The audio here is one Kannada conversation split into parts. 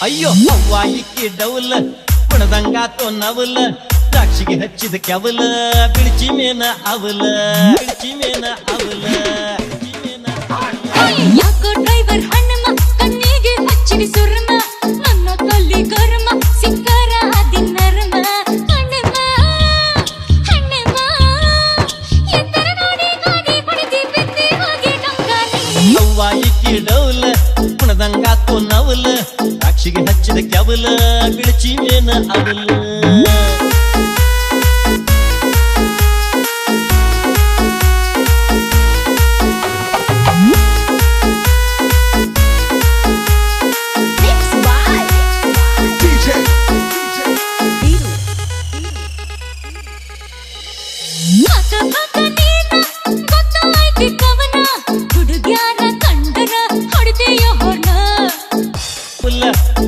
ಅಯ್ಯೋ ಅವ್ವ ಇಕ್ಕಿ ಡೌಲ ಕುಣದಂಗಾತೋ ನವಲ ದ್ರಾಕ್ಷಿಗೆ ಹಚ್ಚಿದ ಕೆವಲ ಬಿಳಿಚಿ ಮೇನ ಅವಲ ಯಾಕೋ ಡ್ರೈವರ್ ಹಣ್ಣಮ್ಮ ಕಣ್ಣಿಗೆ ಹಚ್ಚಿಡಿ ಸುರ್ಮ ನನ್ನ ಕಲ್ಲಿ ಗರ್ಮ ಸಿಕ್ಕರ ಅದಿ ನರ್ಮ ಹಣ್ಣಮ್ಮ ಎತ್ತರ ನೋಡಿ ಗಾಡಿ ಹೊಡೆದಿ ಬಿದ್ದಿ ಹೋಗಿ ಡಂಗಾನಿ ಅವ್ವ ಇಕ್ಕಿ ಡೌಲ ಕುಣದಂಗಾತೋ ನವಲ ದ್ರಾಕ್ಷಿಗೆ ಹಚ್ಚಿದ ಕೆವಲ ಬಿಳಿಚಿ ಮೇನ ಅವಲ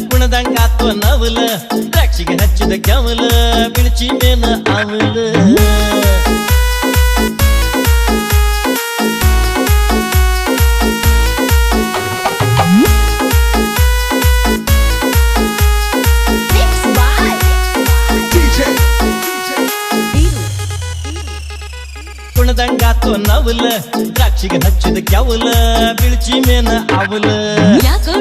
ಕುಣದಂಗಾತೋ ನವಲ ದ್ರಾಕ್ಷಿಗೆ ಹಚ್ಚಿದ ಕೆವಲ ಬಿಳಿಚಿ ಮೇನ ಅವಲ ಕುಣದಂಗಾತೋ ನವಲ ದ್ರಾಕ್ಷಿಗೆ ಹಚ್ಚಿದ ಕೆವಲ ಬಿಳಿಚಿ ಮೇನ ಅವಲ ಯಾಕೋ